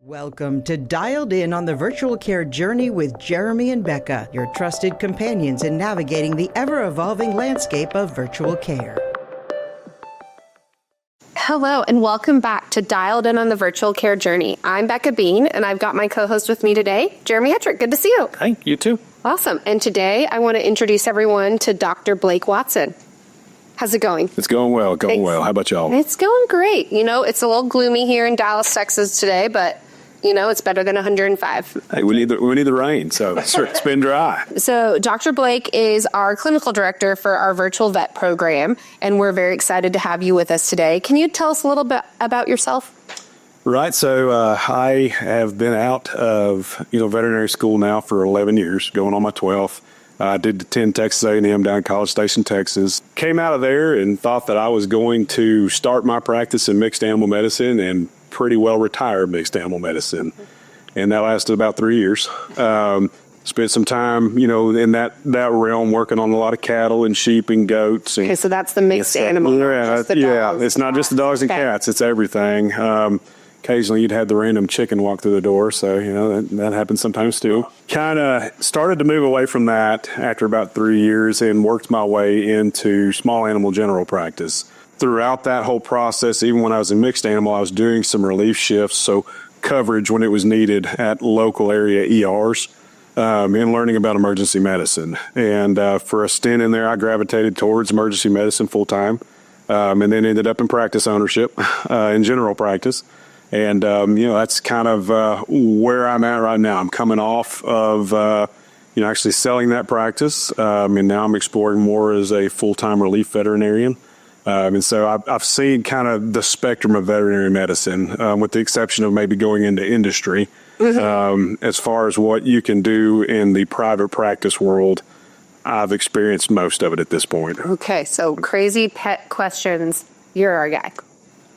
Welcome to Dialed In on the Virtual Care Journey with Jeremy and Becca, your trusted companions in navigating the ever-evolving landscape of virtual care. Hello, and welcome back to Dialed In on the Virtual Care Journey. I'm Becca Bean, and I've got my co-host with me today, Jeremy Hetrick. Good to see you. Hi, you too. Awesome. And today, I want to introduce everyone to Dr. Blake Watson. How's it going? It's going well, well. How about y'all? It's going great. You know, it's a little gloomy here in Dallas, Texas today, but you know, it's better than 105. Hey, we need the rain, so it's been dry. So Dr. Blake is our clinical director for our virtual vet program, and we're very excited to have you with us today. Can you tell us a little bit about yourself? Right, so I have been out of veterinary school now for 11 years, going on my 12th. I did attend Texas A&M down in College Station, Texas. Came out of there and thought that I was going to start my practice in mixed animal medicine and pretty well retired mixed animal medicine. And that lasted about 3 years. Spent some time, in that realm working on a lot of cattle and sheep and goats. And, okay, so that's the mixed animal. Yeah, it's not just the dogs and cats, it's everything. Occasionally you'd have the random chicken walk through the door, so that happens sometimes too. Kind of started to move away from that after about 3 years and worked my way into small animal general practice. Throughout that whole process, even when I was in mixed animal, I was doing some relief shifts, so coverage when it was needed at local area ERs, and learning about emergency medicine. And for a stint in there, I gravitated towards emergency medicine full time, and then ended up in practice ownership, in general practice. And, that's kind of where I'm at right now. I'm coming off of, actually selling that practice, and now I'm exploring more as a full-time relief veterinarian. And so I've seen kind of the spectrum of veterinary medicine, with the exception of maybe going into industry. As far as what you can do in the private practice world, I've experienced most of it at this point. Okay, so crazy pet questions. You're our guy.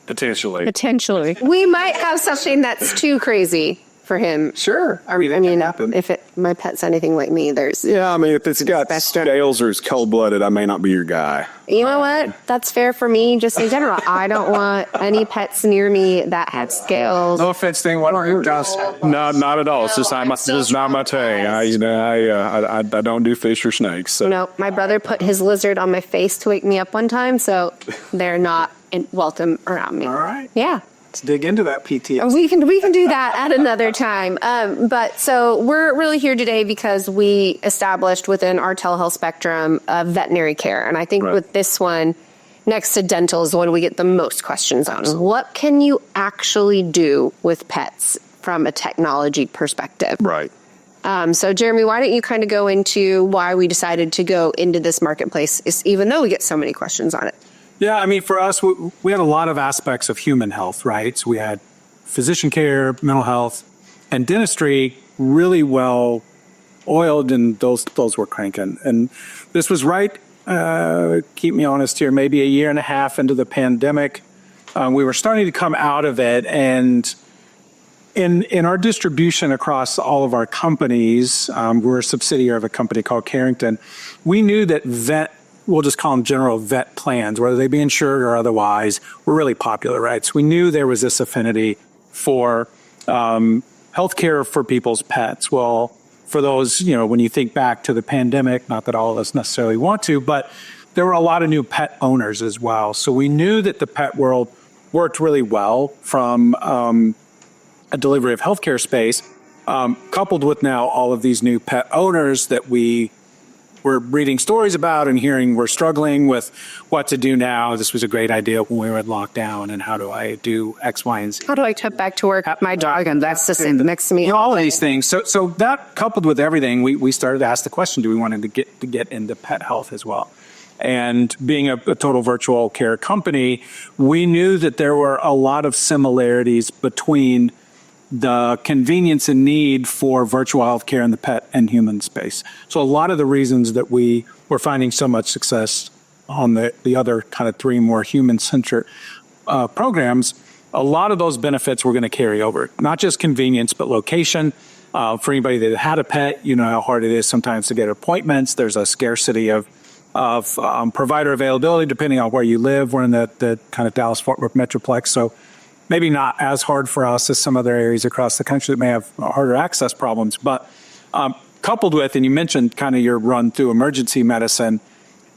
Potentially. We might have something that's too crazy for him. Sure. I mean, if my pet's anything like me, there's... Yeah, if it's got scales or it's cold-blooded, I may not be your guy. You know what? That's fair for me, just in general. I don't want any pets near me that have scales. No offense, thing. What are you just? No, not at all. It's just not my thing. I don't do fish or snakes. So. No, my brother put his lizard on my face to wake me up one time, so they're not welcome around me. All right. Yeah. Let's dig into that PTSD. We can do that at another time. But so we're really here today because we established within our telehealth spectrum veterinary care. And I think with this one, next to dental is the one we get the most questions on. Absolutely. What can you actually do with pets from a technology perspective? Right. So Jeremy, why don't you kind of go into why we decided to go into this marketplace, even though we get so many questions on it? Yeah, for us, we had a lot of aspects of human health, right? So we had physician care, mental health, and dentistry really well oiled, and those were cranking. And this was right, keep me honest here, maybe a year and a half into the pandemic. We were starting to come out of it, and in our distribution across all of our companies, we're a subsidiary of a company called Carrington. We knew that we'll just call them general vet plans, whether they be insured or otherwise, were really popular, right? So we knew there was this affinity for healthcare for people's pets. Well, for those, when you think back to the pandemic, not that all of us necessarily want to, but there were a lot of new pet owners as well. So we knew that the pet world worked really well from a delivery of healthcare space, coupled with now all of these new pet owners that we're reading stories about and hearing we're struggling with what to do now. This was a great idea when we were in lockdown, and how do I do X, Y, and Z? How do I trip back to work with my dog and that's the same next to me? All of these things. So that coupled with everything, we started to ask the question, do we want to get into pet health as well? And being a total virtual care company, we knew that there were a lot of similarities between the convenience and need for virtual healthcare in the pet and human space. So a lot of the reasons that we were finding so much success on the other kind of three more human-centered programs, a lot of those benefits were going to carry over. Not just convenience, but location. For anybody that had a pet, you know how hard it is sometimes to get appointments. There's a scarcity of provider availability depending on where you live. We're in the kind of Dallas-Fort Worth Metroplex, so maybe not as hard for us as some other areas across the country that may have harder access problems. But coupled with, and you mentioned kind of your run through emergency medicine,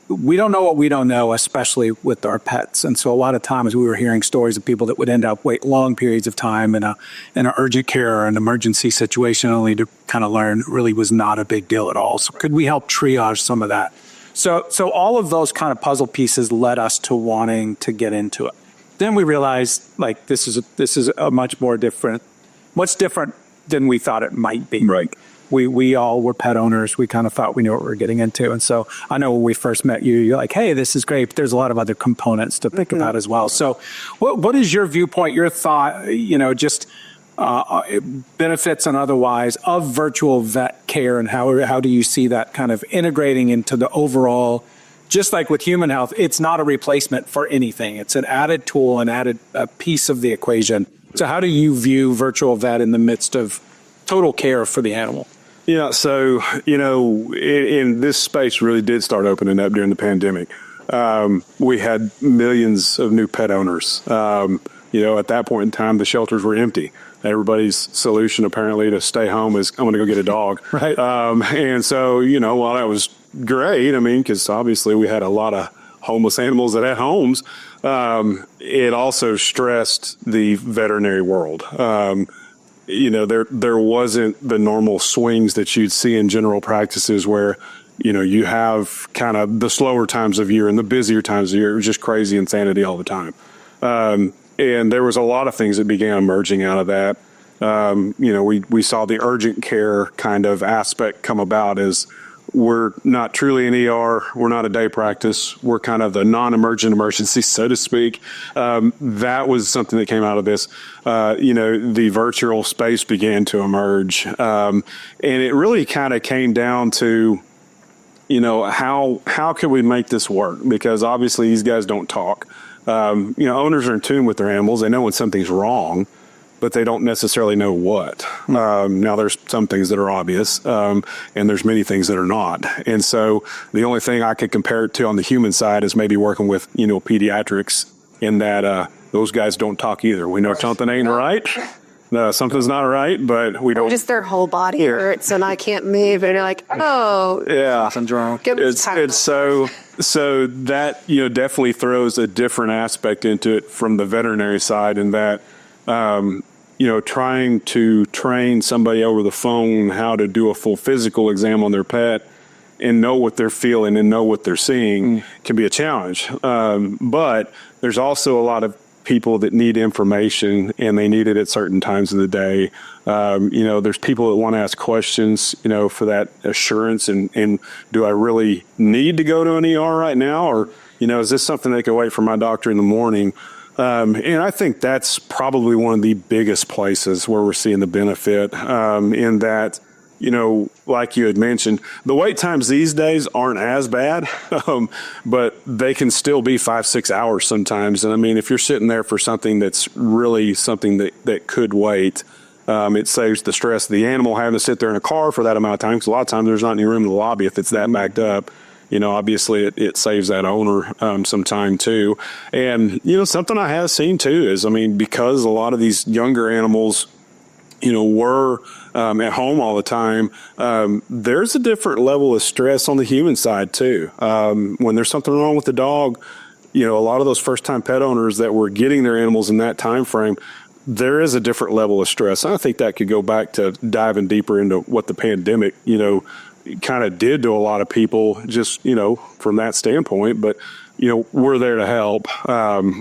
we don't know what we don't know, especially with our pets. And so a lot of times we were hearing stories of people that would end up wait long periods of time in an urgent care or an emergency situation, only to kind of learn it really was not a big deal at all. So could we help triage some of that? So all of those kind of puzzle pieces led us to wanting to get into it. Then we realized, like, this is a much different than we thought it might be. Right. We all were pet owners. We kind of thought we knew what we were getting into. And so I know when we first met you, you're like, hey, this is great, but there's a lot of other components to think about as well. So what is your viewpoint, your thought, just benefits and otherwise of virtual vet care, and how do you see that kind of integrating into the overall, just like with human health, it's not a replacement for anything. It's an added tool, an added piece of the equation. So how do you view virtual vet in the midst of total care for the animal? Yeah, so, in this space really did start opening up during the pandemic. We had millions of new pet owners. At that point in time, the shelters were empty. Everybody's solution apparently to stay home is, I'm going to go get a dog. Right. And so, while that was great, because obviously we had a lot of homeless animals that had homes, it also stressed the veterinary world. There wasn't the normal swings that you'd see in general practices where, you have kind of the slower times of year and the busier times of year. It was just crazy insanity all the time. And there was a lot of things that began emerging out of that. We saw the urgent care kind of aspect come about as we're not truly an ER. We're not a day practice. We're kind of the non-emergent emergency, so to speak. That was something that came out of this. The virtual space began to emerge. And it really kind of came down to, how can we make this work? Because obviously these guys don't talk. Owners are in tune with their animals. They know when something's wrong, but they don't necessarily know what. Now, there's some things that are obvious, and there's many things that are not. And so the only thing I could compare it to on the human side is maybe working with, pediatrics, in that those guys don't talk either. We know something ain't right. Something's not right, but we don't. Just their whole body hurts and I can't move. And you're like, oh. Yeah. Something's wrong. It's so that, definitely throws a different aspect into it from the veterinary side, in that, trying to train somebody over the phone how to do a full physical exam on their pet and know what they're feeling and know what they're seeing can be a challenge. But there's also a lot of people that need information, and they need it at certain times of the day. There's people that want to ask questions, for that assurance. And do I really need to go to an ER right now? Or, is this something that can wait for my doctor in the morning? And I think that's probably one of the biggest places where we're seeing the benefit, in that, like you had mentioned, the wait times these days aren't as bad, but they can still be 5-6 hours sometimes. And if you're sitting there for something that's really something that could wait, it saves the stress of the animal having to sit there in a car for that amount of time. Because a lot of times there's not any room in the lobby if it's that backed up. Obviously it saves that owner some time too. And, something I have seen too is, because a lot of these younger animals, were at home all the time, there's a different level of stress on the human side too. When there's something wrong with the dog, a lot of those first-time pet owners that were getting their animals in that time frame, there is a different level of stress. And I think that could go back to diving deeper into what the pandemic, kind of did to a lot of people, just, from that standpoint. But, we're there to help.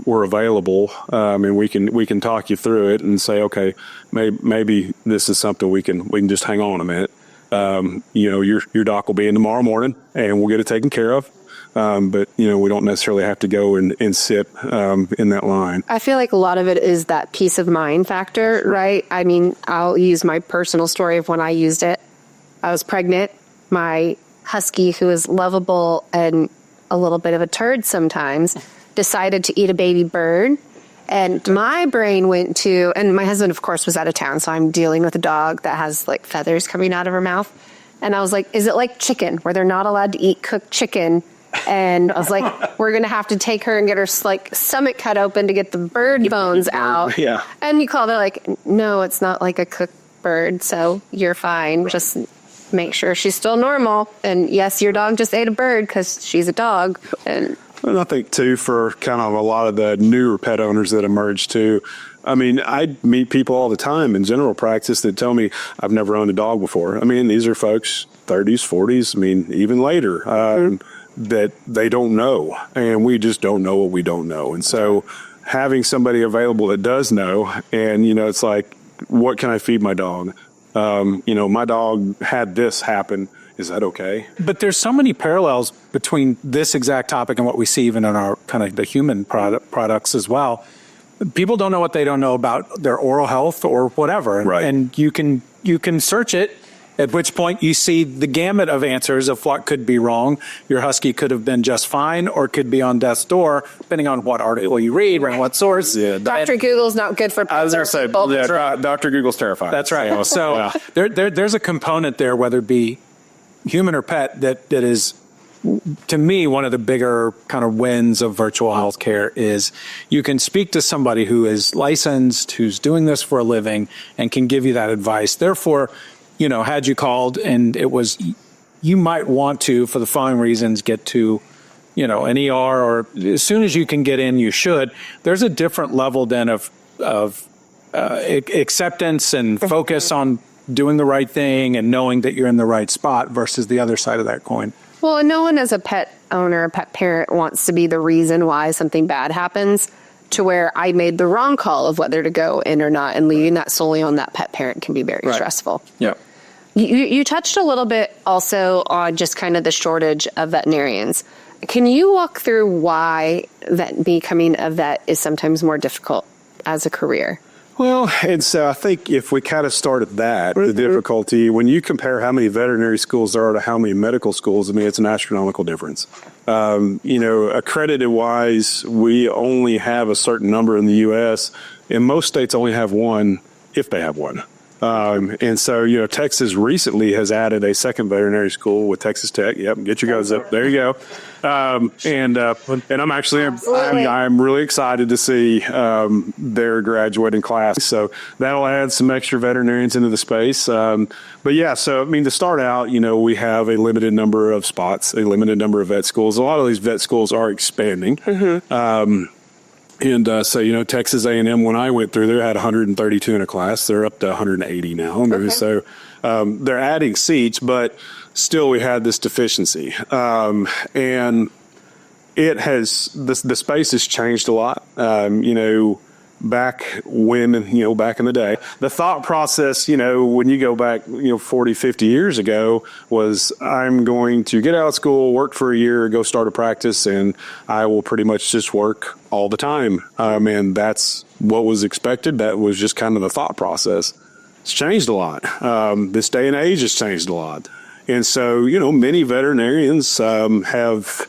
We're available, and we can talk you through it and say, okay, maybe this is something we can just hang on a minute. Your doc will be in tomorrow morning, and we'll get it taken care of. But, we don't necessarily have to go and sit in that line. I feel like a lot of it is that peace of mind factor, right? I'll use my personal story of when I used it. I was pregnant. My husky, who is lovable and a little bit of a turd sometimes, decided to eat a baby bird. And my brain went to, and my husband, of course, was out of town, so I'm dealing with a dog that has like feathers coming out of her mouth. And I was like, is it like chicken, where they're not allowed to eat cooked chicken And I was like, we're going to have to take her and get her like stomach cut open to get the bird bones out. Yeah. And you call, they're like, no, it's not like a cooked bird, so you're fine. Just make sure she's still normal. And yes, your dog just ate a bird because she's a dog. And I think, too, for kind of a lot of the newer pet owners that emerge, too, I mean, I meet people all the time in general practice that tell me, I've never owned a dog before. I mean, these are folks, 30s, 40s, I mean, even later, that they don't know. And we just don't know what we don't know. And so having somebody available that does know, and, you know, it's like, what can I feed my dog? You know, my dog had this happen. Is that okay? But there's so many parallels between this exact topic and what we see even in our kind of the human products as well. People don't know what they don't know about their oral health or whatever. Right. And you can search it, at which point you see the gamut of answers of what could be wrong. Your husky could have been just fine or could be on death's door, depending on what article you read and what source. Yeah. Dr. Google's not good for I was going to say, yeah, Dr. Google's terrifying. That's right. So there's a component there, whether it be human or pet, that is, to me, one of the bigger kind of wins of virtual healthcare is you can speak to somebody who is licensed, who's doing this for a living, and can give you that advice. Therefore, you know, had you called and it was, you might want to, for the following reasons, get to, you know, an ER, or as soon as you can get in, you should. There's a different level then of acceptance and focus on doing the right thing and knowing that you're in the right spot versus the other side of that coin. Well, and no one as a pet owner, a pet parent wants to be the reason why something bad happens, to where I made the wrong call of whether to go in or not, and leaving that solely on that pet parent can be very stressful. Yeah. You touched a little bit also on just kind of the shortage of veterinarians. Can you walk through why becoming a vet is sometimes more difficult as a career? Well, and so I think if we kind of start at that, the difficulty, when you compare how many veterinary schools there are to how many medical schools, I mean, it's an astronomical difference. You know, accredited wise, we only have a certain number in the U.S., and most states only have one, if they have one. And so, you know, Texas recently has added a second veterinary school with Texas Tech. Yep, get your guys up. There you go. And I'm actually, I'm really excited to see their graduating class. So that'll add some extra veterinarians into the space. But yeah, so I mean, to start out, you know, we have a limited number of spots, a limited number of vet schools. A lot of these vet schools are expanding. And so, you know, Texas A&M, when I went through there, had 132 in a class. They're up to 180 now. Okay. So they're adding seats, but still we had this deficiency. And it has, the space has changed a lot. You know, back when, you know, back in the day, the thought process, you know, when you go back, you know, 40, 50 years ago was I'm going to get out of school, work for a year, go start a practice, and I will pretty much just work all the time. And that's what was expected. That was just kind of the thought process. It's changed a lot. This day and age has changed a lot. And so, you know, many veterinarians have,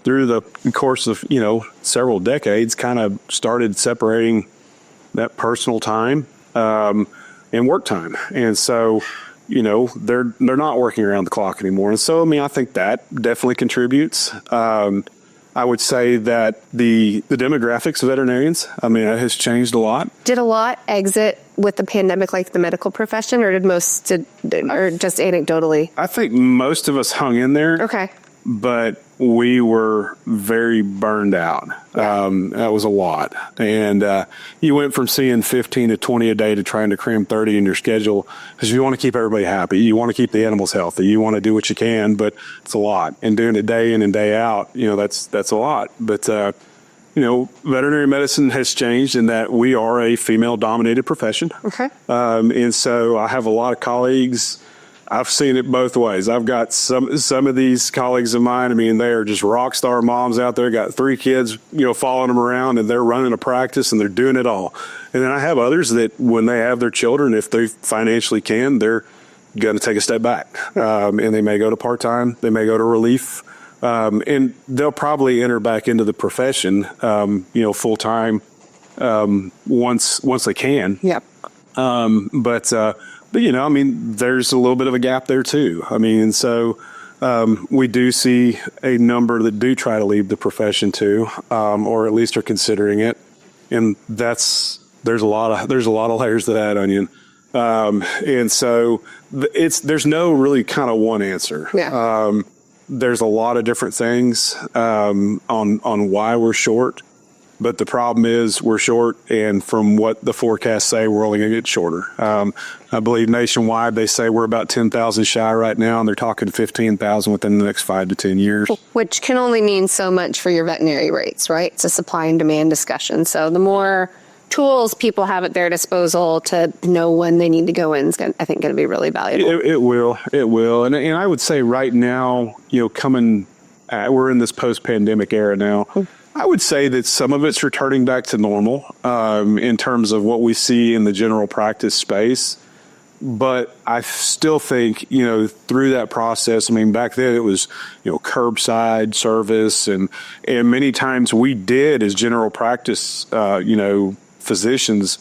through the course of, you know, several decades, kind of started separating that personal time and work time. And so, you know, they're not working around the clock anymore. And so, I mean, I think that definitely contributes. I would say that the demographics of veterinarians, I mean, it has changed a lot. Did a lot exit with the pandemic, like the medical profession, or or just anecdotally? I think most of us hung in there. Okay. But we were very burned out. That was a lot. And you went from seeing 15 to 20 a day to trying to cram 30 in your schedule because you want to keep everybody happy. You want to keep the animals healthy. You want to do what you can, but it's a lot. And doing it day in and day out, you know, that's a lot. But, you know, veterinary medicine has changed in that we are a female-dominated profession. Okay. And so I have a lot of colleagues. I've seen it both ways. I've got some of these colleagues of mine, I mean, they are just rock star moms out there, got 3 kids, you know, following them around, and they're running a practice and they're doing it all. And then I have others that when they have their children, if they financially can, they're going to take a step back. And they may go to part-time, they may go to relief, and they'll probably enter back into the profession, you know, full-time once they can. Yep. But, you know, I mean, there's a little bit of a gap there, too. I mean, and so We do see a number that do try to leave the profession too, or at least are considering it, and there's a lot of layers to that onion, and so there's no really kind of one answer. Yeah. There's a lot of different things on why we're short. But the problem is we're short, and from what the forecasts say, we're only going to get shorter. I believe nationwide they say we're about 10,000 shy right now, and they're talking 15,000 within the next 5 to 10 years. Which can only mean so much for your veterinary rates, right? It's a supply and demand discussion. So the more tools people have at their disposal to know when they need to go in is, I think, going to be really valuable. It will. And I would say right now, we're in this post-pandemic era now. I would say that some of it's returning back to normal in terms of what we see in the general practice space. But I still think, through that process, back then it was, curbside service. And many times we did as general practice, physicians,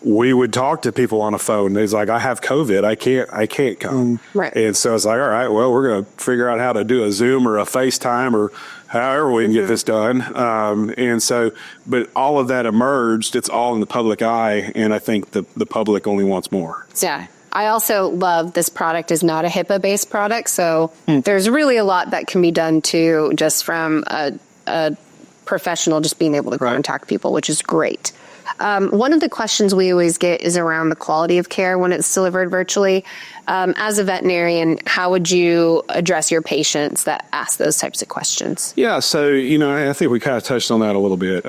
we would talk to people on a phone. They's like, I have COVID. I can't come. Right. And so it's like, all right, well, we're going to figure out how to do a Zoom or a FaceTime or however we can get this done. And so, but all of that emerged. It's all in the public eye. And I think the public only wants more. Yeah. I also love this product is not a HIPAA-based product. So there's really a lot that can be done too, just from a professional just being able to contact people, which is great. One of the questions we always get is around the quality of care when it's delivered virtually. As a veterinarian, how would you address your patients that ask those types of questions? Yeah, so, I think we kind of touched on that a little bit.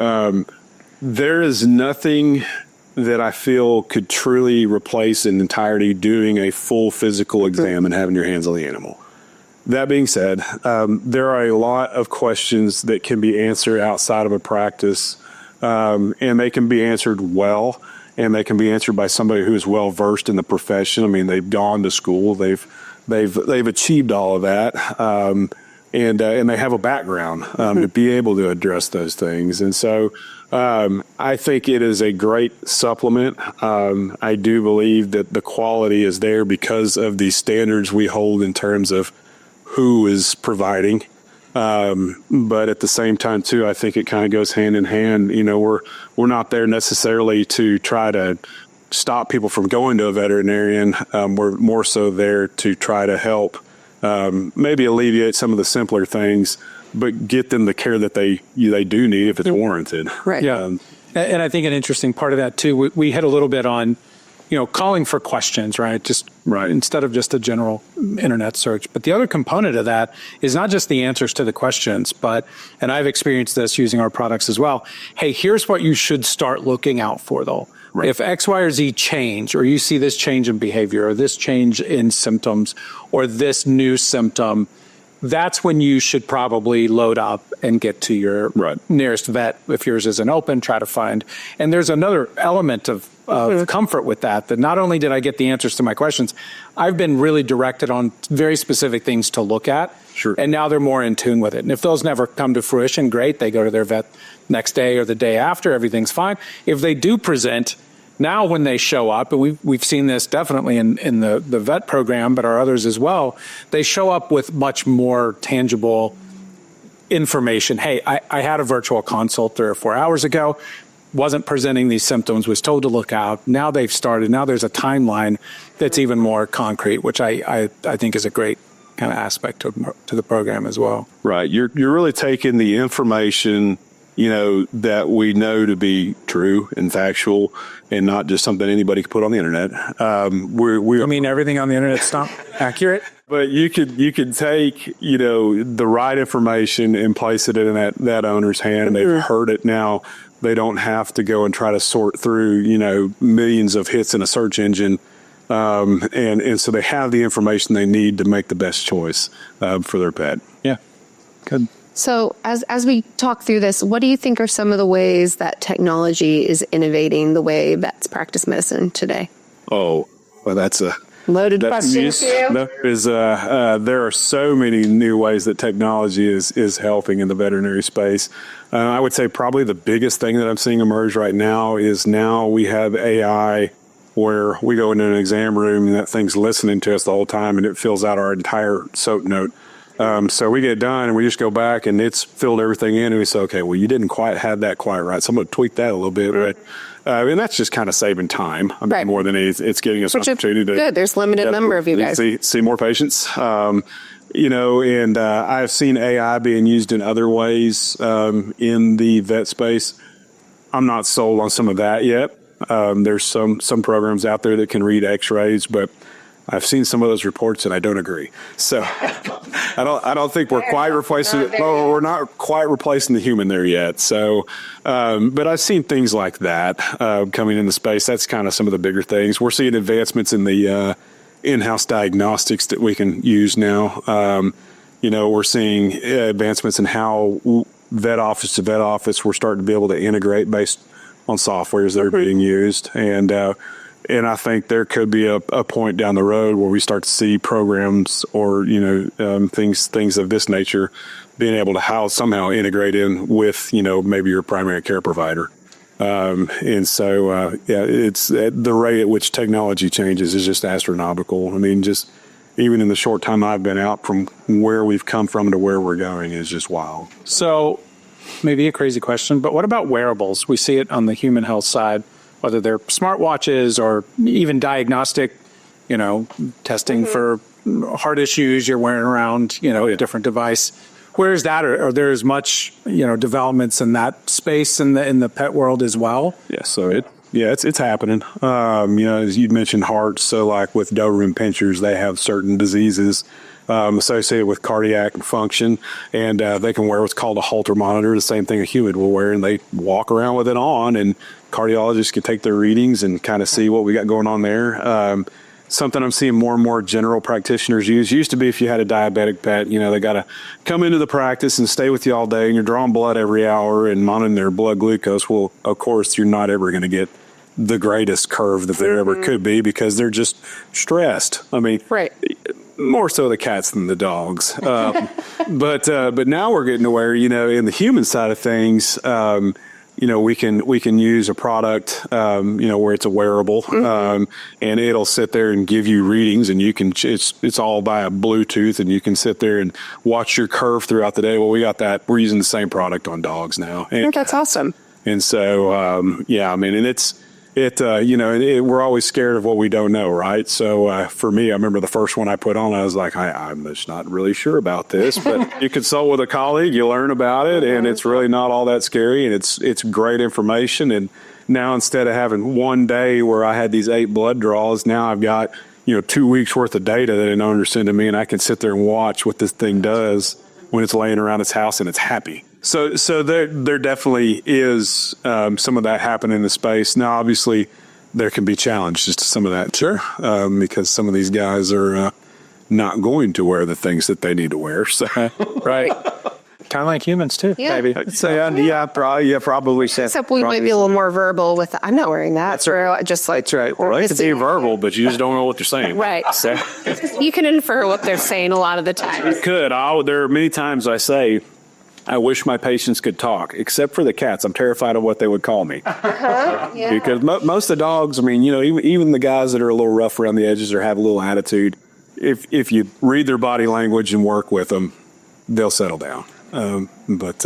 There is nothing that I feel could truly replace in entirety doing a full physical exam and having your hands on the animal. That being said, there are a lot of questions that can be answered outside of a practice. And they can be answered well, and they can be answered by somebody who is well versed in the profession. They've gone to school, they've achieved all of that, and they have a background to be able to address those things. And so I think it is a great supplement. I do believe that the quality is there because of the standards we hold in terms of who is providing. But at the same time, too, I think it kind of goes hand in hand. We're not there necessarily to try to stop people from going to a veterinarian. We're more so there to try to help maybe alleviate some of the simpler things, but get them the care that they do need if it's warranted. Right. Yeah. And I think an interesting part of that, too, we hit a little bit on calling for questions, right? Instead of just a general internet search. But the other component of that is not just the answers to the questions, and I've experienced this using our products as well. Hey, here's what you should start looking out for, though. Right. If X, Y, or Z change, or you see this change in behavior, or this change in symptoms, or this new symptom, that's when you should probably load up and get to your nearest vet. If yours isn't open, try to find. And there's another element of comfort with that not not only did I get the answers to my questions, I've been really directed on very specific things to look at. Sure. And now they're more in tune with it. And if those never come to fruition, great. They go to their vet next day or the day after. Everything's fine. If they do present, now when they show up, and we've seen this definitely in the vet program, but our others as well, they show up with much more tangible information. Hey, I had a virtual consult 3 or 4 hours ago, wasn't presenting these symptoms, was told to look out. Now they've started. Now there's a timeline that's even more concrete, which I think is a great kind of aspect to the program as well. Right. You're really taking the information that we know to be true and factual, and not just something anybody could put on the internet. I mean, everything on the internet's not accurate. But you could take, the right information and place it in that owner's hand. They've heard it now. They don't have to go and try to sort through, millions of hits in a search engine. And so they have the information they need to make the best choice for their pet. Yeah. Good. So as we talk through this, what do you think are some of the ways that technology is innovating the way vets practice medicine today? Oh, well, that's a loaded question for you. There are so many new ways that technology is helping in the veterinary space. I would say probably the biggest thing that I'm seeing emerge right now is now we have AI where we go into an exam room and that thing's listening to us the whole time and it fills out our entire SOAP note. So we get done and we just go back and it's filled everything in and we say, okay, well, you didn't quite have that quite right. So I'm going to tweak that a little bit. But, and that's just kind of saving time. I mean, Right. more than it's giving us an opportunity to. Good. There's limited number of you guys. See more patients. And I've seen AI being used in other ways in the vet space. I'm not sold on some of that yet. There's some programs out there that can read X-rays, but I've seen some of those reports and I don't agree. So I don't think we're quite replacing. We're not quite replacing the human there yet. So, but I've seen things like that coming into space. That's kind of some of the bigger things. We're seeing advancements in the in-house diagnostics that we can use now. We're seeing advancements in how vet office to vet office, we're starting to be able to integrate based on softwares that are being used. And I think there could be a point down the road where we start to see programs or, things of this nature being able to somehow integrate in with, maybe your primary care provider. It's the rate at which technology changes is just astronomical. I mean, just even in the short time I've been out, from where we've come from to where we're going is just wild. So maybe a crazy question, but what about wearables? We see it on the human health side, whether they're smartwatches or even diagnostic, testing for heart issues you're wearing around, a different device. Where is that? Are there as much, developments in that space in the pet world as well? Yeah, so it's happening. As you mentioned, hearts. So like with Doberman pinchers, they have certain diseases associated with cardiac function, and they can wear what's called a Holter monitor, the same thing a human will wear, and they walk around with it on, and cardiologists can take their readings and kind of see what we got going on there. Something I'm seeing more and more general practitioners use. Used to be if you had a diabetic pet, they got to come into the practice and stay with you all day, and you're drawing blood every hour and monitoring their blood glucose. Well, of course, you're not ever going to get the greatest curve that there ever could be because they're just stressed. I mean, right. More so the cats than the dogs. But now we're getting to where, in the human side of things, we can use a product, where it's a wearable, and it'll sit there and give you readings, and you can, it's all via Bluetooth, and you can sit there and watch your curve throughout the day. Well, we got that. We're using the same product on dogs now. I think that's awesome. And so, we're always scared of what we don't know, right? So for me, I remember the first one I put on, I was like, I'm just not really sure about this. But you consult with a colleague, you learn about it, and it's really not all that scary, and it's great information. And now instead of having one day where I had these 8 blood draws, now I've got 2 weeks worth of data that an owner sent to me, and I can sit there and watch what this thing does when it's laying around its house and it's happy. So there definitely is some of that happening in the space. Now, obviously, there can be challenges to some of that, sure, because some of these guys are not going to wear the things that they need to wear. So, right. Kind of like humans, too, Yeah. maybe. So, probably. Except we might be a little more verbal with, I'm not wearing that. That's right. Just like, That's right. well, they can be verbal, but you just don't know what they're saying. right. So, You can infer what they're saying a lot of the time. there are many times I say, I wish my patients could talk, except for the cats. I'm terrified of what they would call me. Yeah. Because most of the dogs, I mean, even the guys that are a little rough around the edges or have a little attitude, if you read their body language and work with them, they'll settle down. But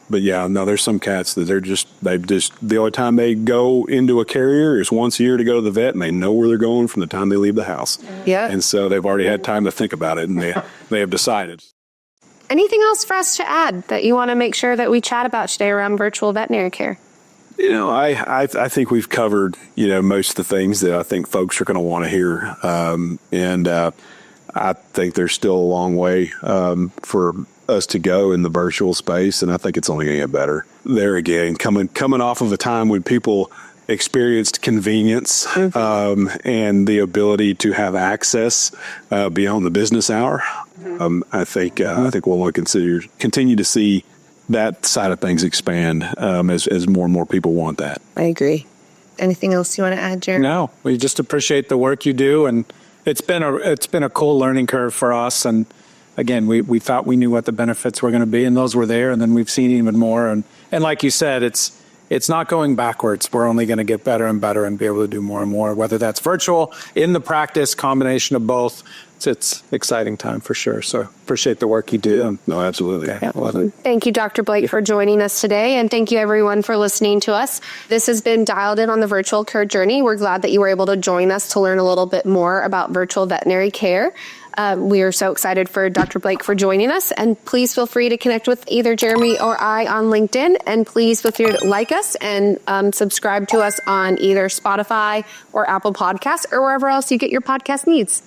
yeah, no, there's some cats that the only time they go into a carrier is once a year to go to the vet, and they know where they're going from the time they leave the house. Yeah. And so they've already had time to think about it, and they have decided. Anything else for us to add that you want to make sure that we chat about today around virtual veterinary care? I think we've covered, most of the things that I think folks are going to want to hear. And I think there's still a long way for us to go in the virtual space, and I think it's only going to get better. There again, coming off of a time when people experienced convenience and the ability to have access beyond the business hour. I think we'll want to continue to see that side of things expand as more and more people want that. I agree. Anything else you want to add, Jeremy? No, we just appreciate the work you do, and it's been a cool learning curve for us. And again, we thought we knew what the benefits were going to be, and those were there, and then we've seen even more. And like you said, it's not going backwards. We're only going to get better and better and be able to do more and more, whether that's virtual, in the practice, combination of both. it's exciting time for sure. So appreciate the work you do. No, absolutely. Okay, love it. Thank you, Dr. Blake, for joining us today. And thank you, everyone, for listening to us. This has been Dialed In on the Virtual Care Journey. We're glad that you were able to join us to learn a little bit more about virtual veterinary care. We are so excited for Dr. Blake for joining us. And please feel free to connect with either Jeremy or I on LinkedIn. And please feel free to like us and subscribe to us on either Spotify or Apple Podcasts or wherever else you get your podcast needs.